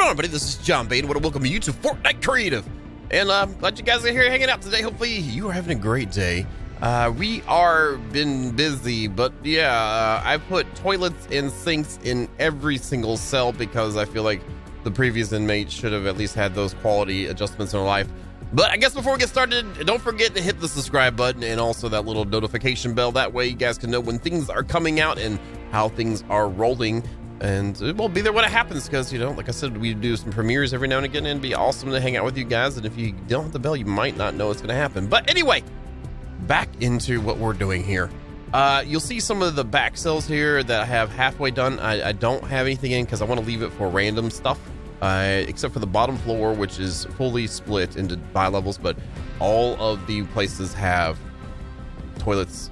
going on, everybody? This is John Baden. I want to welcome you to Fortnite Creative. And glad you guys are here hanging out today. Hopefully you are having a great day. We are been busy, but yeah, I put toilets and sinks in every single cell because I feel like the previous inmate should have at least had those quality adjustments in their life. But I guess before we get started, don't forget to hit the subscribe button and also that little notification bell. That way you guys can know when things are coming out and how things are rolling. And it will be there when it happens because, you know, like I said, we do some premieres every now and again, and it'd be awesome to hang out with you guys. And if you don't hit the bell, you might not know it's going to happen. But anyway, back into what we're doing here. You'll see some of the back cells here that I have halfway done. I don't have anything in because I want to leave it for random stuff. Except for the bottom floor, which is fully split into bi-levels, but all of the places have toilets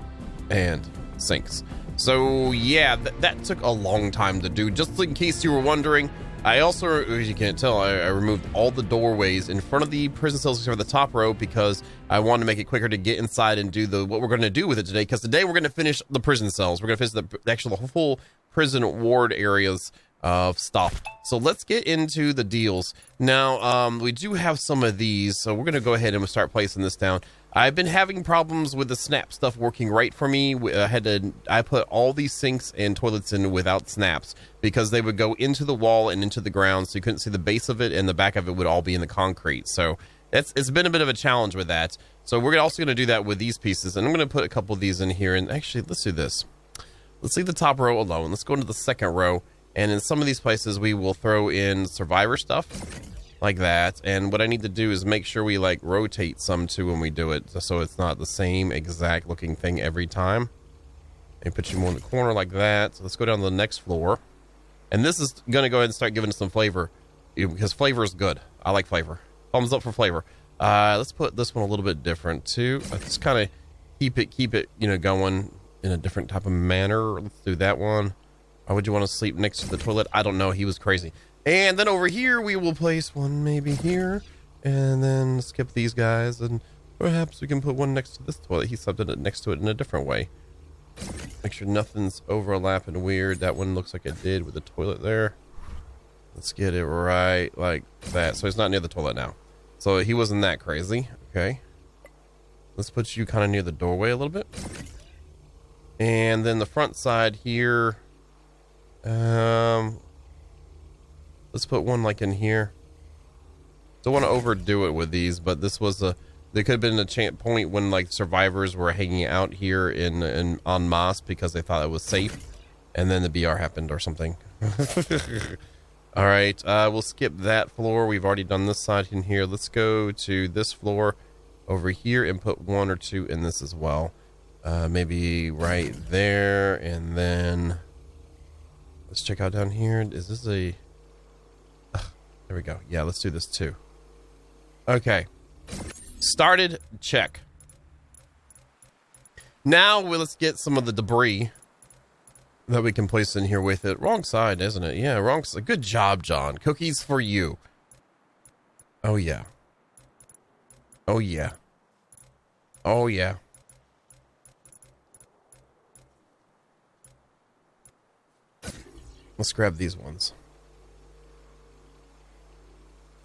and sinks. So yeah, that took a long time to do. Just in case you were wondering, I also, as you can't tell, I removed all the doorways in front of the prison cells except for the top row because I wanted to make it quicker to get inside and do what we're going to do with it today. Because today we're going to finish the prison cells. We're going to finish the actual full prison ward areas of stuff. So let's get into the deals now. We do have some of these, so we're going to go ahead and start placing this down. I've been having problems with the snap stuff working right for me. I put all these sinks and toilets in without snaps because they would go into the wall and into the ground, so you couldn't see the base of it, and the back of it would all be in the concrete. So it's been a bit of a challenge with that. So we're also going to do that with these pieces, and I'm going to put a couple of these in here. And actually, let's do this. Let's leave the top row alone. Let's go into the second row. And in some of these places, we will throw in survivor stuff like that. And what I need to do is make sure we like rotate some too when we do it, so it's not the same exact looking thing every time. And put you more in the corner like that. So let's go down to the next floor. And this is going to go ahead and start giving us some flavor because flavor is good. I like flavor. Thumbs up for flavor. Let's put this one a little bit different too. Let's kind of keep it, you know, going in a different type of manner. Let's do that one. Why would you want to sleep next to the toilet? I don't know. He was crazy. And then over here, we will place one maybe here. And then skip these guys. And perhaps we can put one next to this toilet. He slept next to it in a different way. Make sure nothing's overlapping weird. That one looks like it did with the toilet there. Let's get it right like that. So he's not near the toilet now. So he wasn't that crazy. Okay. Let's put you kind of near the doorway a little bit. And then the front side here. Let's put one like in here. Don't want to overdo it with these, but this was there could have been a point when like survivors were hanging out here in en masse because they thought it was safe, and then the BR happened or something. All right, we'll skip that floor. We've already done this side in here. Let's go to this floor over here and put one or two in this as well. Maybe right there, and then let's check out down here. Is this a... there we go. Yeah, let's do this too. Okay. Started. Check. Now let's get some of the debris that we can place in here with it. Wrong side, isn't it? Yeah, wrong side. Good job, John. Cookies for you. Oh, yeah. Oh, yeah. Oh, yeah. Let's grab these ones.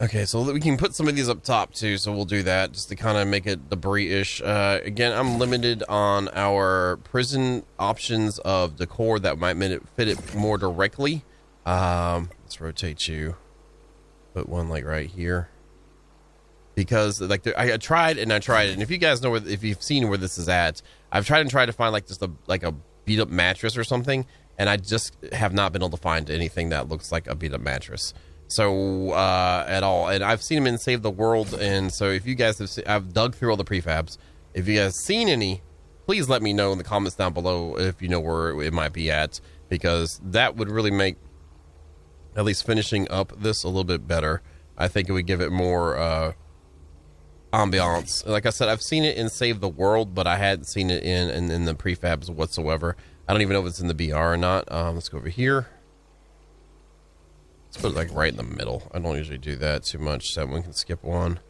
Okay, so we can put some of these up top too, so we'll do that just to kind of make it debris-ish. Again, I'm limited on our prison options of decor that might fit it more directly. Let's rotate you. Put one like right here. Because like I tried, and if you guys know if you've seen where this is at, I've tried to find like just a beat up mattress or something. And I just have not been able to find anything that looks like a beat-up mattress. So, at all. And I've seen them in Save the World. And so if you guys have I've dug through all the prefabs. If you guys seen any, please let me know in the comments down below if you know where it might be at. Because that would really make at least finishing up this a little bit better. I think it would give it more ambiance. Like I said, I've seen it in Save the World, but I hadn't seen it in the prefabs whatsoever. I don't even know if it's in the BR or not. Let's go over here. Let's put it like right in the middle. I don't usually do that too much. That one can skip one.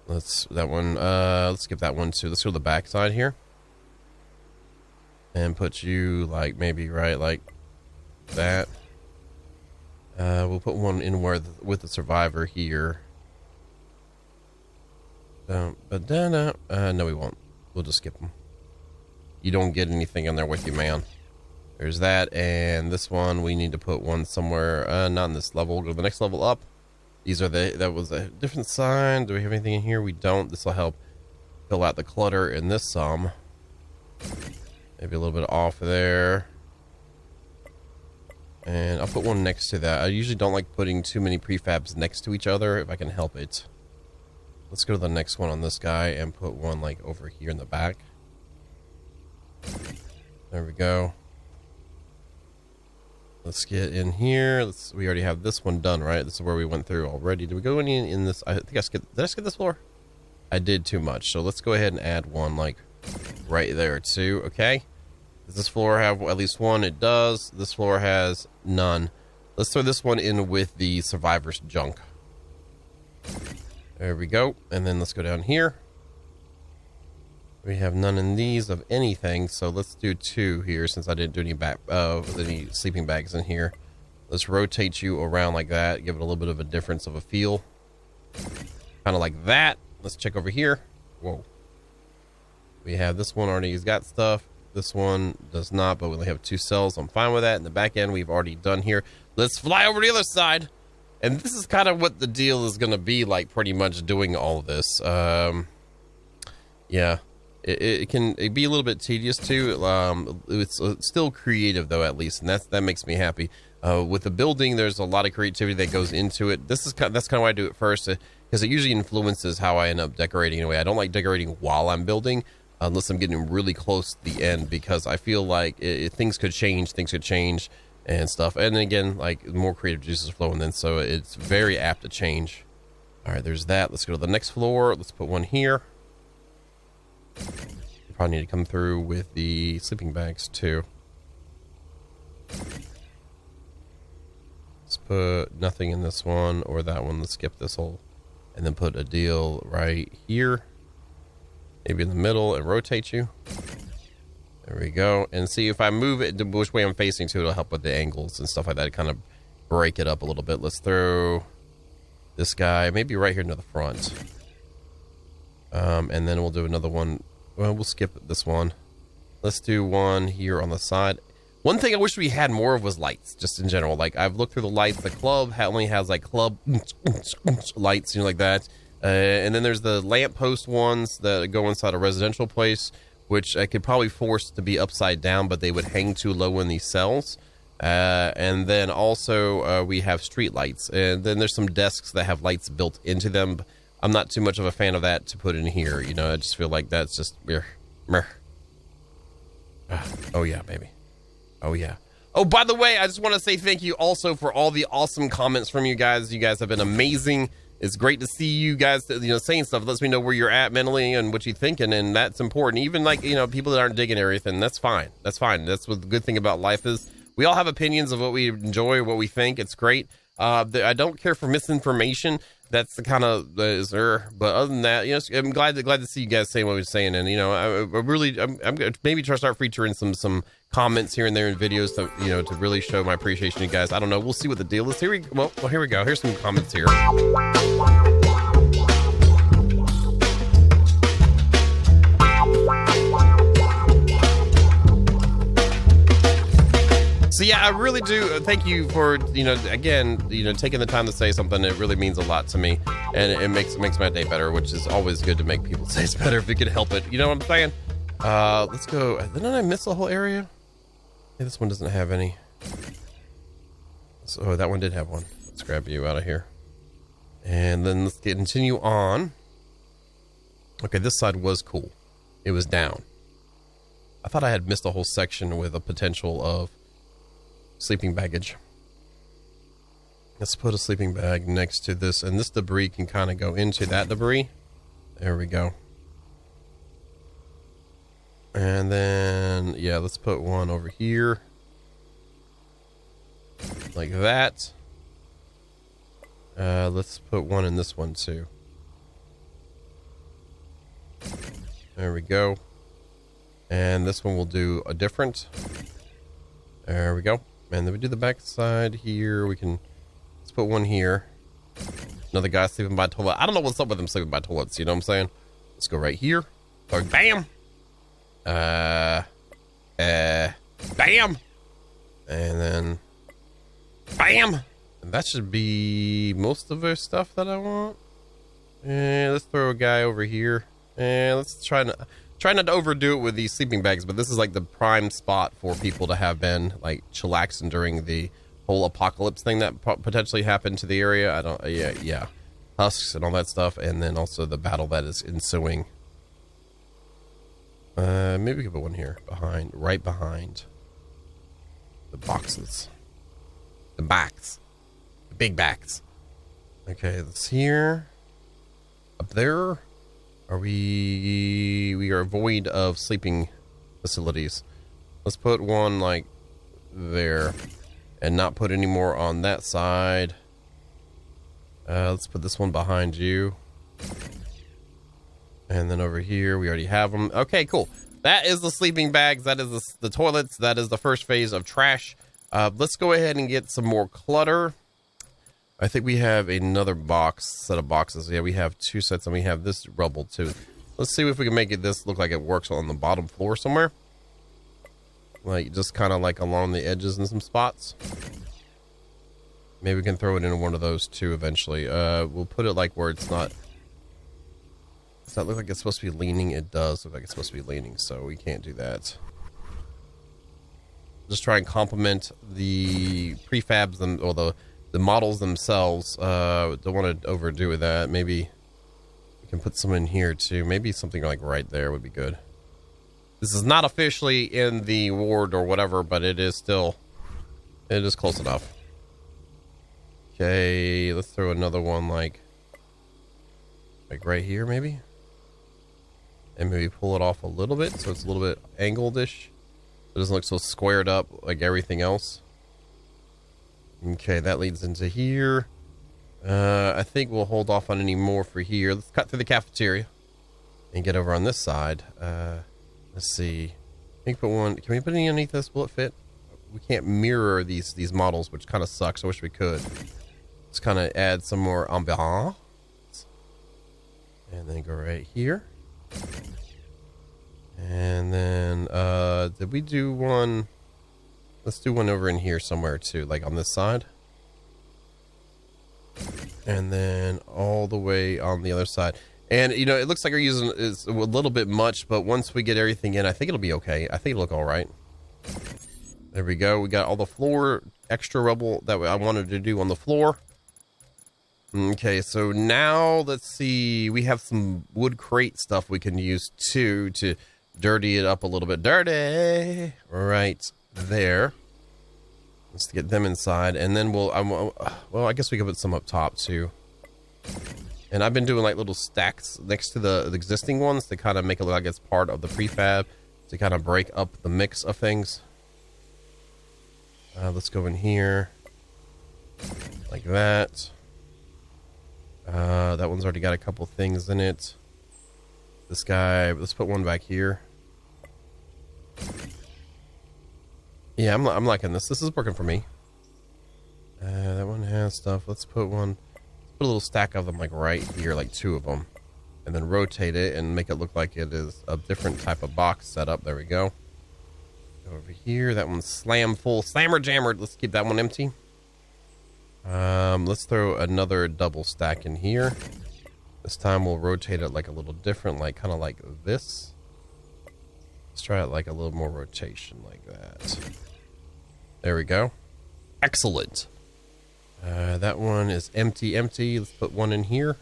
Let's skip that one too. Let's go to the back side here. And put you like maybe right like that. We'll put one in where with the survivor here. No, we won't. We'll just skip them. You don't get anything in there with you, man. There's that, and this one we need to put one somewhere. Not in this level. Go to the next level up. These are that was a different sign. Do we have anything in here? We don't. This will help fill out the clutter in this some. Maybe a little bit off there. And I'll put one next to that. I usually don't like putting too many prefabs next to each other if I can help it. Let's go to the next one on this guy and put one like over here in the back. There we go. Let's get in here. We already have this one done, right? This is where we went through already. Did we go any in this? I think I skipped. Did I skip this floor? I did too much. So let's go ahead and add one like right there too. Okay. Does this floor have at least one? It does. This floor has none. Let's throw this one in with the survivor's junk. There we go. And then let's go down here. We have none in these of anything, so let's do two here since I didn't do any sleeping bags in here. Let's rotate you around like that, give it a little bit of a difference of a feel. Kind of like that. Let's check over here. Whoa. We have this one already has got stuff. This one does not, but we only have two cells. I'm fine with that. In the back end, we've already done here. Let's fly over to the other side. And this is kind of what the deal is going to be like, pretty much doing all of this. Yeah. It can be a little bit tedious too. It's still creative though, at least, and that makes me happy. With the building, there's a lot of creativity that goes into it. That's kind of why I do it first, because it usually influences how I end up decorating in a way. I don't like decorating while I'm building, unless I'm getting really close to the end, because I feel like things could change and stuff. And then again, like more creative juices flowing then, so it's very apt to change. All right, there's that. Let's go to the next floor. Let's put one here. You probably need to come through with the sleeping bags too. Let's put nothing in this one or that one. Let's skip this whole, and then put a deal right here, maybe in the middle, and rotate you. There we go. And see, if I move it which way I'm facing to, it'll help with the angles and stuff like that. Kind of break it up a little bit. Let's throw this guy maybe right here near the front. And then we'll do another one. Well, we'll skip this one. Let's do one here on the side. One thing I wish we had more of was lights, just in general. Like, I've looked through the lights. The club only has like club lights, like that. And then there's the lamppost ones that go inside a residential place, which I could probably force to be upside down, but they would hang too low in these cells. And then also we have street lights. And then there's some desks that have lights built into them. I'm not too much of a fan of that to put in here. I just feel like that's just... Oh, yeah, baby. Oh, yeah. Oh, by the way, I just want to say thank you also for all the awesome comments from you guys. You guys have been amazing. It's great to see you guys, saying stuff. It lets me know where you're at mentally and what you're thinking, and that's important. Even, like, people that aren't digging everything, that's fine. That's fine. That's what the good thing about life is. We all have opinions of what we enjoy, what we think. It's great. I don't care for misinformation. That's the kind of but other than that, I'm glad to see you guys saying what we're saying, and I'm gonna maybe try to start featuring some comments here and there in videos to really show my appreciation to you guys. I don't know, we'll see what the deal is. Here we go. Here's some comments here. So yeah, I really do thank you for again taking the time to say something. It really means a lot to me, and it makes my day better, which is always good to make people say it's better if you can help it. You know what I'm saying? Let's go. Didn't I miss the whole area? Yeah, this one doesn't have any. So that one did have one. Let's grab you out of here, and then let's continue on. Okay, this side was cool. It was down. I thought I had missed a whole section with a potential of sleeping baggage. Let's put a sleeping bag next to this, and this debris can kind of go into that debris. There we go. And then, yeah, let's put one over here. Like that. Let's put one in this one too. There we go. And this one will do a different. There we go. And then we do the back side here. We can Let's put one here. Another guy sleeping by toilet. I don't know what's up with him sleeping by toilets. You know what I'm saying? Let's go right here. Oh, bam. Bam. And then bam. And that should be most of our stuff that I want. And let's throw a guy over here. And let's try not to overdo it with these sleeping bags, but this is like the prime spot for people to have been like chillaxing during the whole apocalypse thing that potentially happened to the area. I don't, yeah. Husks and all that stuff, and then also the battle that is ensuing. Maybe we could put one here right behind the boxes. The big backs. Okay, that's here. Up there. We are void of sleeping facilities. Let's put one like there, and not put any more on that side. Let's put this one behind you. And then over here, we already have them. Okay, cool. That is the sleeping bags. That is the toilets. That is the first phase of trash. Let's go ahead and get some more clutter. I think we have another set of boxes. Yeah, we have 2 sets, and we have this rubble too. Let's see if we can make this look like it works on the bottom floor somewhere. Like, just kind of like along the edges in some spots. Maybe we can throw it into one of those too eventually. We'll put it like where it's not... Does that look like it's supposed to be leaning? It does look like it's supposed to be leaning, so we can't do that. Just try and complement the prefabs or the models themselves. Don't want to overdo with that. Maybe we can put some in here too. Maybe something like right there would be good. This is not officially in the ward or whatever, but it is close enough. Okay, let's throw another one like right here maybe. And maybe pull it off a little bit so it's a little bit angled-ish. It doesn't look so squared up like everything else. Okay, that leads into here. I think we'll hold off on any more for here. Let's cut through the cafeteria and get over on this side. Let's see. Can we put any underneath this? Will it fit? We can't mirror these models, which kind of sucks. I wish we could. Let's kind of add some more ambiance. And then go right here. And then, did we do one? Let's do one over in here somewhere too, like on this side. And then all the way on the other side. And, you know, it looks like we're using is a little bit much, but once we get everything in, I think it'll be okay. I think it'll look all right. There we go. We got all the floor extra rubble that I wanted to do on the floor. Okay, so now let's see. We have some wood crate stuff we can use too to dirty it up a little bit. Dirty right there. Let's get them inside, and then well, I guess we can put some up top too. And I've been doing like little stacks next to the existing ones to kind of make it look like it's part of the prefab to kind of break up the mix of things. Let's go in here like that. That one's already got a couple things in it. This guy, let's put one back here. Yeah, I'm liking this. This is working for me. That one has stuff. Let's put a little stack of them like right here, like 2 of them, and then rotate it and make it look like it is a different type of box setup. There we go. Over here, that one's slammer jammered. Let's keep that one empty. Let's throw another double stack in here. This time we'll rotate it like a little different, like kind of like this. Let's try it like a little more rotation like that. There we go. Excellent. That one is empty. Let's put one in here.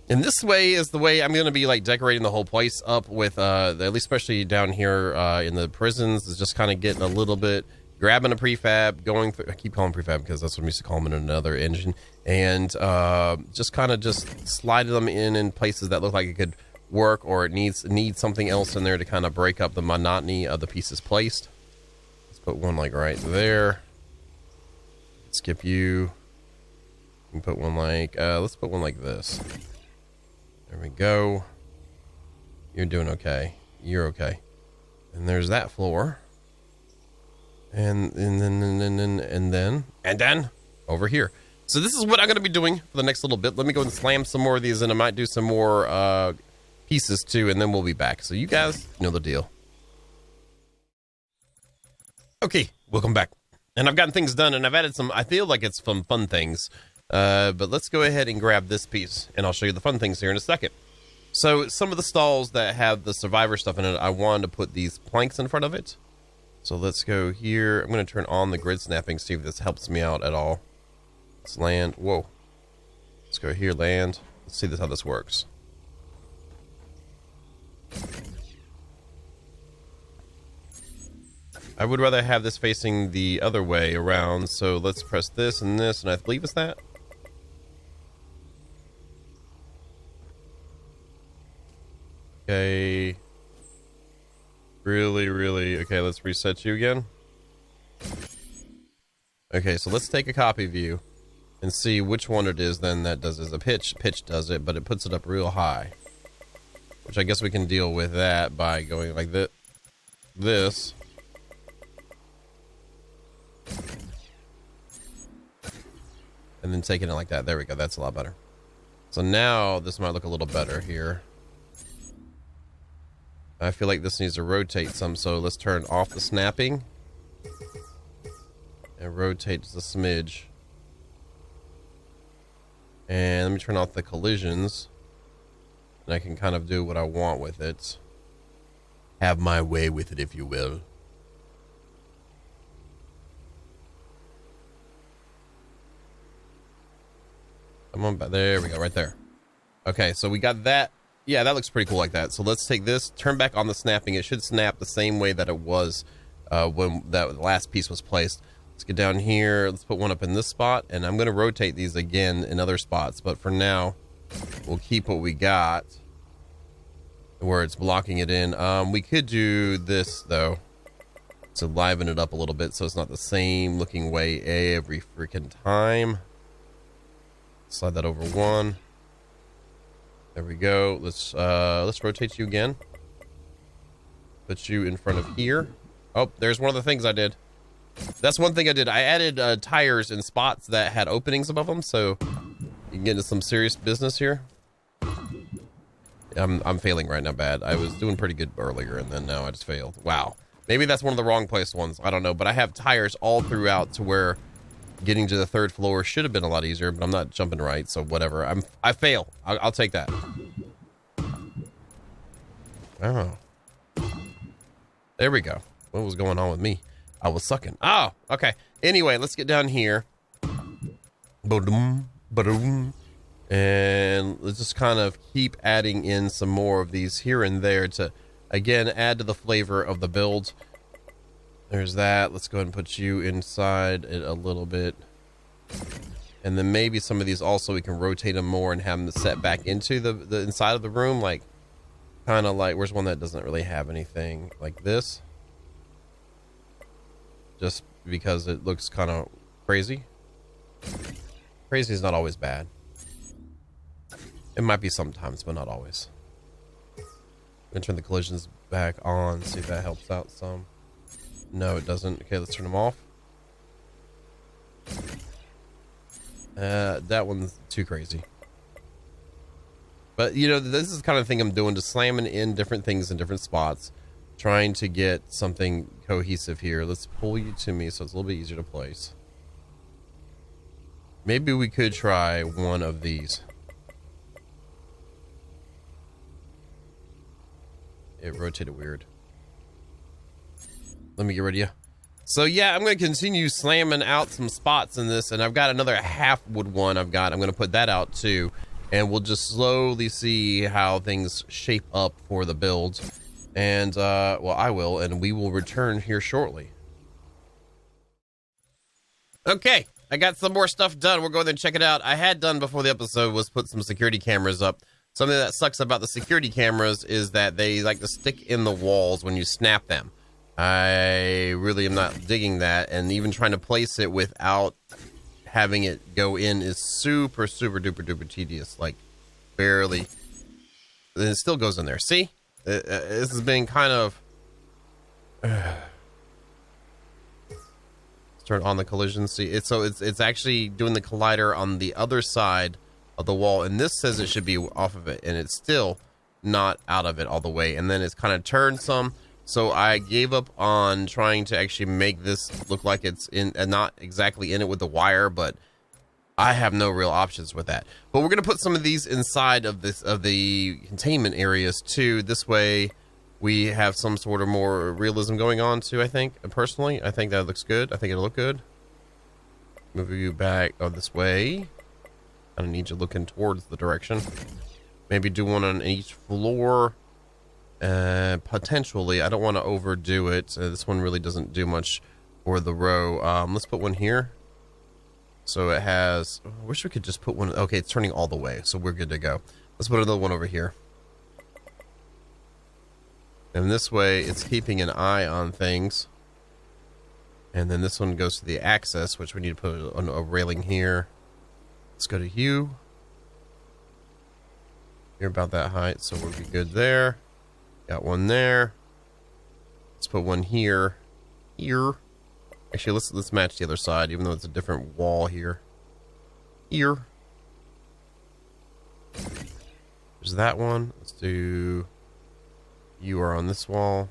And this way is the way I'm going to be like decorating the whole place up with, at least especially down here in the prisons, is just kind of getting a little bit, grabbing a prefab, going through, I keep calling prefab because that's what we used to call them in another engine, and just kind of just slide them in places that look like it could work, or it needs something else in there to kind of break up the monotony of the pieces placed. Let's put one like right there. Skip you. And put one like, let's put one like this. There we go. You're doing okay. You're okay. And there's that floor. and then over here. So this is what I'm going to be doing for the next little bit. Let me go and slam some more of these, and I might do some more pieces too, and then we'll be back. So you guys know the deal. Okay, welcome back. And I've gotten things done, and I've added some, I feel like it's some fun things. But let's go ahead and grab this piece, and I'll show you the fun things here in a second. So some of the stalls that have the survivor stuff in it, I wanted to put these planks in front of it. So let's go here. I'm going to turn on the grid snapping, see if this helps me out at all. Let's land. Whoa. Let's go here, land. Let's see how this works. I would rather have this facing the other way around, so let's press this, and I believe it's that. Okay. Really. Okay, let's reset you again. Okay, so let's take a copy view and see which one it is then that does it. A pitch does it, but it puts it up real high. Which I guess we can deal with that by going like this. And then taking it like that. There we go. That's a lot better. So now this might look a little better here. I feel like this needs to rotate some, so let's turn off the snapping and rotate just a smidge. And let me turn off the collisions, and I can kind of do what I want with it. Have my way with it, if you will. Come on back. There we go, right there. Okay, so we got that. Yeah, that looks pretty cool like that. So let's take this, turn back on the snapping. It should snap the same way that it was when that last piece was placed. Let's get down here. Let's put one up in this spot, and I'm going to rotate these again in other spots. But for now, we'll keep what we got where it's blocking it in. We could do this, though, to liven it up a little bit so it's not the same looking way every freaking time. Slide that over one. There we go. Let's rotate you again. Put you in front of here. Oh, there's one of the things I did. That's one thing I did. I added tires in spots that had openings above them, so you can get into some serious business here. I'm failing right now bad. I was doing pretty good earlier, and then now I just failed. Wow. Maybe that's one of the wrong placed ones. I don't know, but I have tires all throughout to where getting to the third floor should have been a lot easier, but I'm not jumping right, so whatever. I fail. I'll take that. Oh. There we go. What was going on with me? I was sucking. Oh, okay. Anyway, let's get down here. Ba-doom, ba-doom. And let's just kind of keep adding in some more of these here and there to, again, add to the flavor of the build. There's that. Let's go ahead and put you inside it a little bit. And then maybe some of these also we can rotate them more and have them set back into the inside of the room. Like, kind of like, where's one that doesn't really have anything like this? Just because it looks kind of crazy. Crazy is not always bad. It might be sometimes, but not always. I'm going to turn the collisions back on, see if that helps out some. No, it doesn't. Okay, let's turn them off. That one's too crazy. But, you know, this is the kind of thing I'm doing, just slamming in different things in different spots, trying to get something cohesive here. Let's pull you to me so it's a little bit easier to place. Maybe we could try one of these. It rotated weird. Let me get rid of you. So yeah, I'm going to continue slamming out some spots in this, and I've got another half wood one I'm going to put that out too, and we'll just slowly see how things shape up for the build. And well, I will, and we will return here shortly. Okay, I got some more stuff done. We'll go there and check it out. I had done before the episode was put some security cameras up. Something that sucks about the security cameras is that they like to stick in the walls when you snap them. I really am not digging that, and even trying to place it without having it go in is super duper tedious. Like, barely. And it still goes in there. See? This has been kind of Turn on the collision. See, it's actually doing the collider on the other side of the wall, and this says it should be off of it, and it's still not out of it all the way. And then it's kind of turned some, so I gave up on trying to actually make this look like it's in, not exactly in it with the wire, but I have no real options with that. But we're gonna put some of these inside of the containment areas too. This way we have some sort of more realism going on too, I think. Personally, I think that looks good. I think it'll look good. Move you back this way. I don't need you looking towards the direction. Maybe do one on each floor. Potentially. I don't want to overdo it. This one really doesn't do much for the row. Let's put one here. So it has... I wish we could just put one... Okay, it's turning all the way, so we're good to go. Let's put another one over here. And this way, it's keeping an eye on things. And then this one goes to the access, which we need to put a railing here. Let's go to hue. You're about that height, so we'll be good there. Got one there. Let's put one here. Here. Actually, let's match the other side, even though it's a different wall here. Here. There's that one. Let's do... You are on this wall.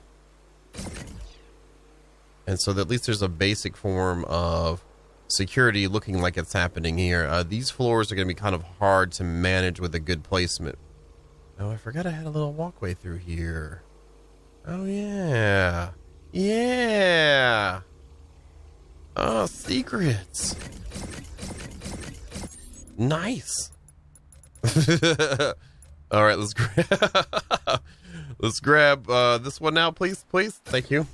And so that at least there's a basic form of security looking like it's happening here. These floors are going to be kind of hard to manage with a good placement. Oh, I forgot I had a little walkway through here. Oh, yeah. Yeah. Oh, secrets. Nice. All right, let's grab... Let's grab this one now, please. Thank you.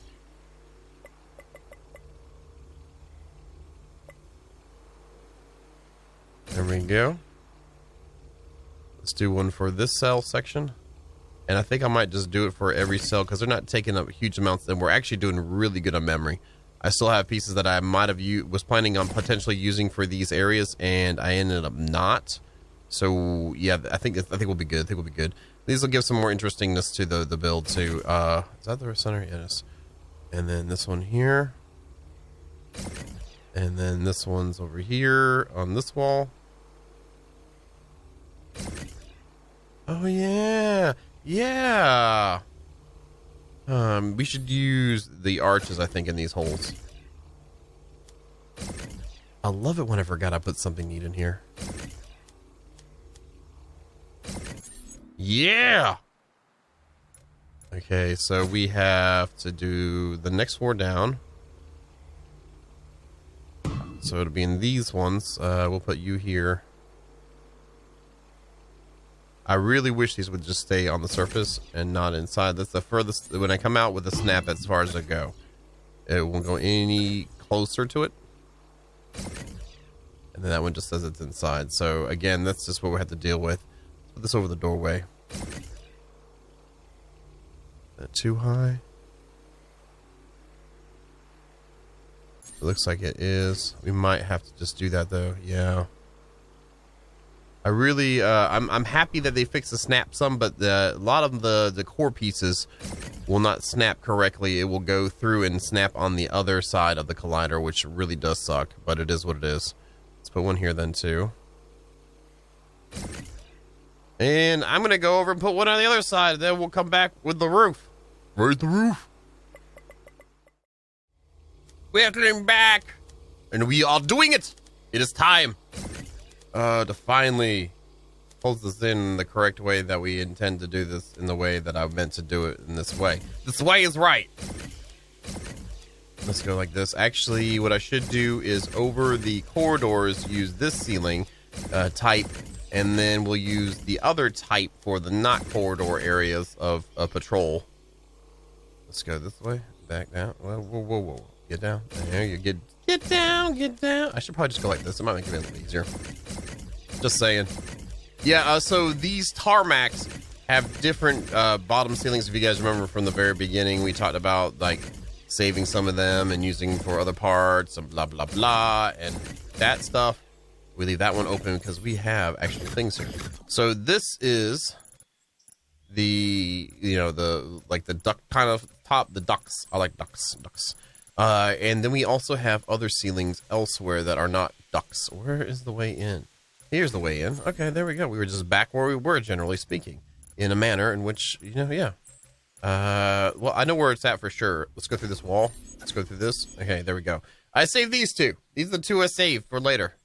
There we go. Let's do one for this cell section. And I think I might just do it for every cell because they're not taking up huge amounts, and we're actually doing really good on memory. I still have pieces that I might have was planning on potentially using for these areas, and I ended up not. So yeah, I think we'll be good. These will give some more interestingness to the build too. Is that the center? Yes. And then this one here. And then this one's over here on this wall. Oh yeah. Yeah. We should use the arches, I think, in these holes. I love it when I forgot I put something neat in here. Yeah. Okay, so we have to do the next floor down. So it'll be in these ones. We'll put you here. I really wish these would just stay on the surface and not inside. That's the furthest. When I come out with a snap, as far as I go, it won't go any closer to it. And then that one just says it's inside. So again, that's just what we have to deal with. Put this over the doorway. That too high? It looks like it is. We might have to just do that though. Yeah. I really, I'm happy that they fixed the snap some, but a lot of the core pieces will not snap correctly. It will go through and snap on the other side of the collider, which really does suck, but it is what it is. Let's put one here then too. And I'm going to go over and put one on the other side, and then we'll come back with the roof. Where's the roof? Welcome back. And we are doing it. It is time to finally hold this in the correct way that we intend to do this, in the way that I meant to do it in this way. This way is right. Let's go like this. Actually, what I should do is over the corridors, use this ceiling type, and then we'll use the other type for the not corridor areas of patrol. Let's go this way. Back down. Whoa. Get down. There you get down. I should probably just go like this. It might make it a little easier. Just saying. Yeah, so these tarmacs have different bottom ceilings. If you guys remember from the very beginning, we talked about like saving some of them and using for other parts and blah, blah, blah. And that stuff, we leave that one open because we have actual things here. So this is the, the, like the duck kind of top, the ducks. I like ducks. And then we also have other ceilings elsewhere that are not ducts. Where is the way in? Here's the way in. Okay, there we go. We were just back where we were, generally speaking, in a manner in which, you know, yeah. Well, I know where it's at for sure. Let's go through this wall. Let's go through this. Okay, there we go. I saved these two. These are the two I saved for later.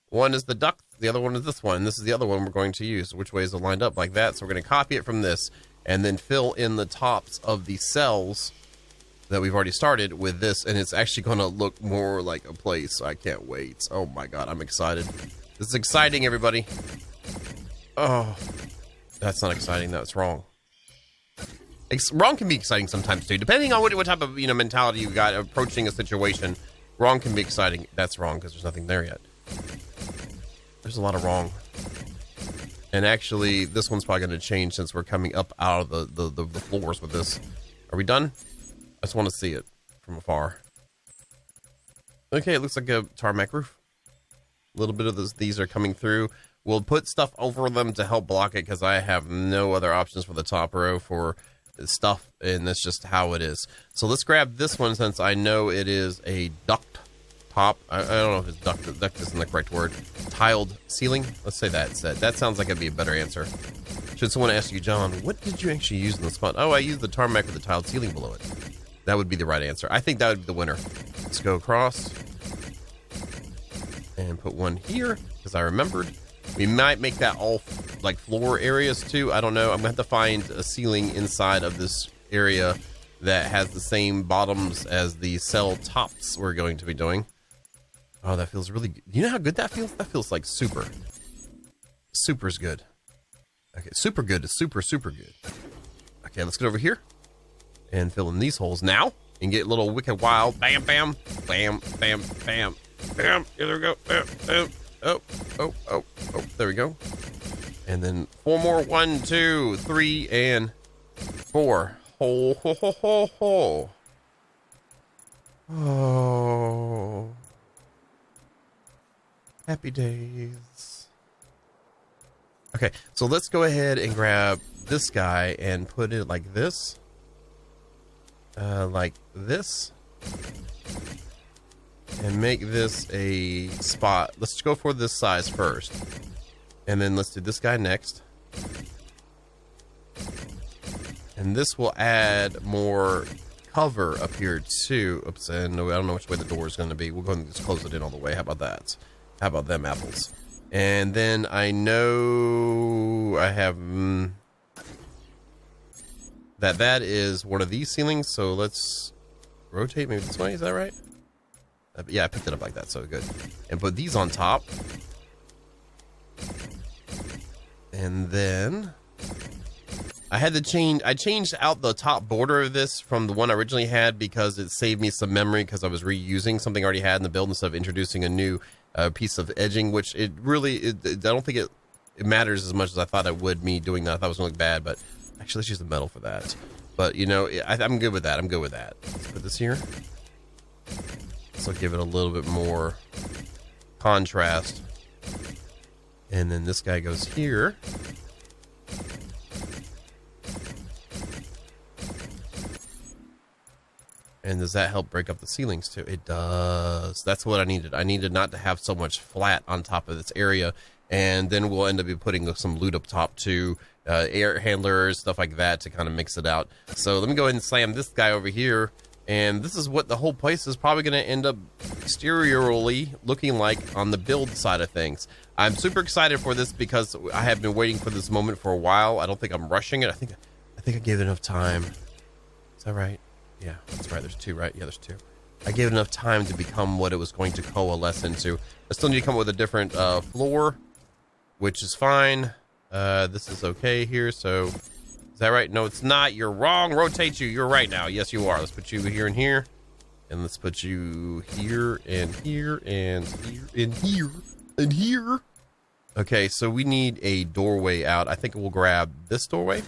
One is the duct. The other one is this one. And this is the other one we're going to use. Which way is it lined up like that? So we're going to copy it from this and then fill in the tops of the cells that we've already started with this. And it's actually going to look more like a place. I can't wait. Oh my God, I'm excited. This is exciting, everybody. Oh, that's not exciting. That's wrong. Wrong can be exciting sometimes too, depending on what type of, you know, mentality you got approaching a situation. Wrong can be exciting. That's wrong because there's nothing there yet. There's a lot of wrong. And actually, this one's probably going to change since we're coming up out of the floors with this. Are we done? I just want to see it from afar. Okay, it looks like a tarmac roof. A little bit of these are coming through. We'll put stuff over them to help block it because I have no other options for the top row for stuff, and that's just how it is. So let's grab this one since I know it is a duct top. I don't know if it's duct. Duct isn't the correct word. Tiled ceiling. Let's say that instead. That sounds like it'd be a better answer. Should someone ask you, John, what did you actually use in the spot? Oh, I used the tarmac with the tiled ceiling below it. That would be the right answer. I think that would be the winner. Let's go across and put one here because I remembered. We might make that all like floor areas too. I don't know. I'm gonna have to find a ceiling inside of this area that has the same bottoms as the cell tops we're going to be doing. Oh, that feels really good. You know how good that feels? That feels like super. Super's good. Okay, super good is super, super good. Okay, let's get over here and fill in these holes now and get a little wicked wild. Bam, bam, bam, bam, bam, bam. Here we go. Bam, bam. Oh, there we go. And then 4 more. 1, 2, 3, and 4. Ho, ho, ho, ho, ho. Oh. Happy days. Okay, so let's go ahead and grab this guy and put it like this. Like this. And make this a spot. Let's go for this size first. And then let's do this guy next. And this will add more cover up here too. Oops, and no, I don't know which way the door is going to be. We're going to just close it in all the way. How about that? How about them apples? And then I know I have that is one of these ceilings. So let's rotate maybe this way. Is that right? Yeah, I picked it up like that, so good. And put these on top. And then I had to change. I changed out the top border of this from the one I originally had because it saved me some memory because I was reusing something I already had in the build instead of introducing a new piece of edging, which it really, I don't think it matters as much as I thought it would, me doing that. I thought it was going to look bad, but actually let's use the metal for that. But, you know, I'm good with that. I'm good with that. Let's put this here. So give it a little bit more contrast. And then this guy goes here. And does that help break up the ceilings too? It does. That's what I needed. I needed not to have so much flat on top of this area. And then we'll end up putting some loot up top too. Air handlers, stuff like that to kind of mix it out. So let me go ahead and slam this guy over here. And this is what the whole place is probably going to end up exteriorly looking like on the build side of things. I'm super excited for this because I have been waiting for this moment for a while. I don't think I'm rushing it. I think I gave it enough time. Is that right? Yeah, that's right. There's 2, right? Yeah, there's 2. I gave it enough time to become what it was going to coalesce into. I still need to come up with a different floor, which is fine. This is okay here, so... Is that right? No, it's not. You're wrong. Rotate you. You're right now. Yes, you are. Let's put you here and here. And let's put you here and here and here and here and here. Okay, so we need a doorway out. I think we'll grab this doorway.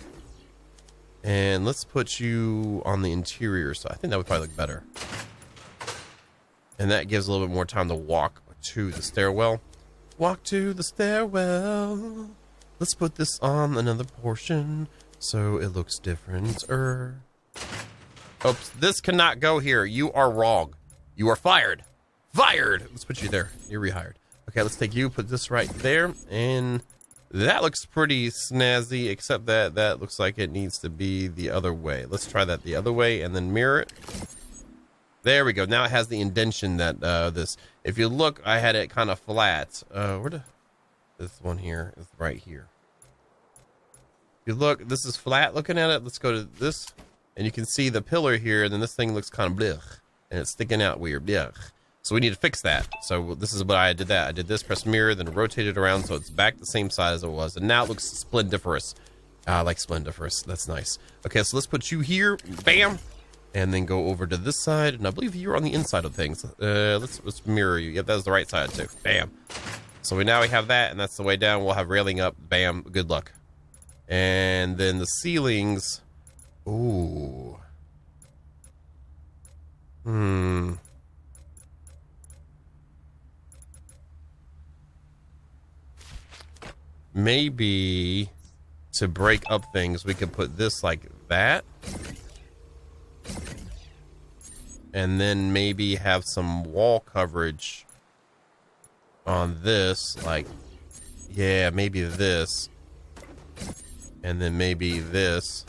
And let's put you on the interior side. I think that would probably look better. And that gives a little bit more time to walk to the stairwell. Walk to the stairwell. Let's put this on another portion so it looks different. Oops, this cannot go here. You are wrong. You are fired. Fired. Let's put you there. You're rehired. Okay, let's take you, put this right there, and that looks pretty snazzy, except that that looks like it needs to be the other way. Let's try that the other way and then mirror it. There we go. Now it has the indentation that this. If you look, I had it kind of flat. This one here is right here. If you look, this is flat looking at it. Let's go to this, and you can see the pillar here, and then this thing looks kind of blech, and it's sticking out weird. Blech. So we need to fix that. So this is what I did that. I did this, press mirror, then rotate it around so it's back the same size as it was. And now it looks splendiferous. I like splendiferous. That's nice. Okay, so let's put you here. Bam. And then go over to this side. And I believe you're on the inside of things. Let's mirror you. Yep, that was the right side too. Bam. So now we have that, and that's the way down. We'll have railing up. Bam. Good luck. And then the ceilings. Ooh. Maybe to break up things, we could put this like that. And then maybe have some wall coverage on this. Like, yeah, maybe this. And then maybe this.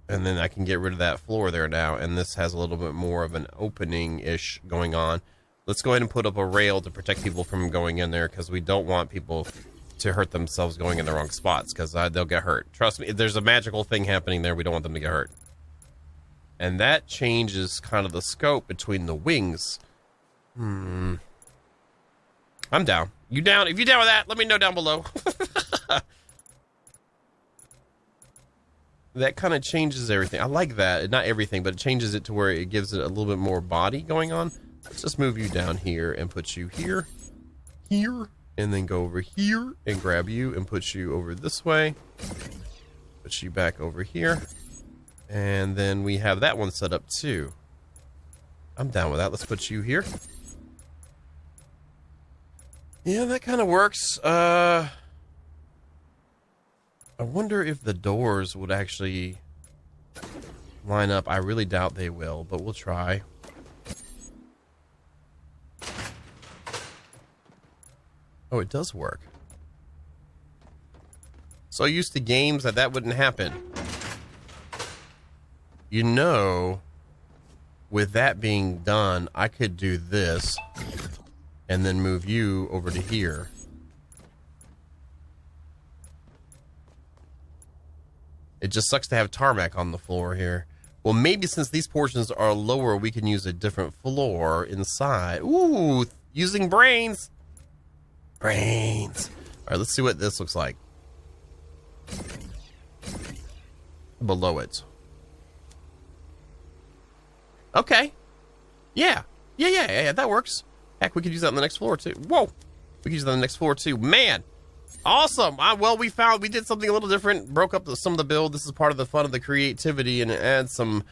And then I can get rid of that floor there now. And this has a little bit more of an opening-ish going on. Let's go ahead and put up a rail to protect people from going in there, because we don't want people to hurt themselves going in the wrong spots, because they'll get hurt. Trust me, there's a magical thing happening there. We don't want them to get hurt. And that changes kind of the scope between the wings. I'm down. You down? If you're down with that, let me know down below. That kind of changes everything. I like that. Not everything, but it changes it to where it gives it a little bit more body going on. Let's just move you down here and put you here, and then go over here and grab you and put you over this way. Put you back over here. And then we have that one set up too. I'm down with that. Let's put you here. Yeah, that kind of works. I wonder if the doors would actually line up. I really doubt they will, but we'll try. Oh, it does work. So used to games that wouldn't happen. You know, with that being done, I could do this and then move you over to here. It just sucks to have tarmac on the floor here. Well, maybe since these portions are lower, we can use a different floor inside. Ooh, using brains. Brains. All right, let's see what this looks like below it. Okay. Yeah, that works. Heck, we could use that on the next floor too. Whoa, we could use that on the next floor too. Man, awesome. Well, we did something a little different. Broke up some of the build. This is part of the fun of the creativity, and it adds some,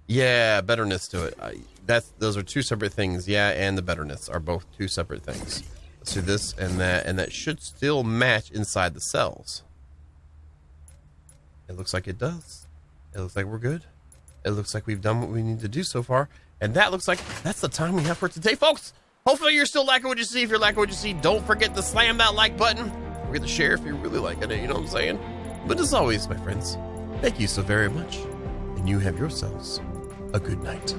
betterness to it. Those are two separate things. Yeah, and the betterness are both two separate things. Let's do this and that should still match inside the cells. It looks like it does. It looks like we're good. It looks like we've done what we need to do so far. And that looks like that's the time we have for today, folks. Hopefully you're still liking what you see. If you're liking what you see, don't forget to slam that like button. Don't forget to share if you're really liking it, you know what I'm saying? But as always, my friends, thank you so very much. And you have yourselves a good night.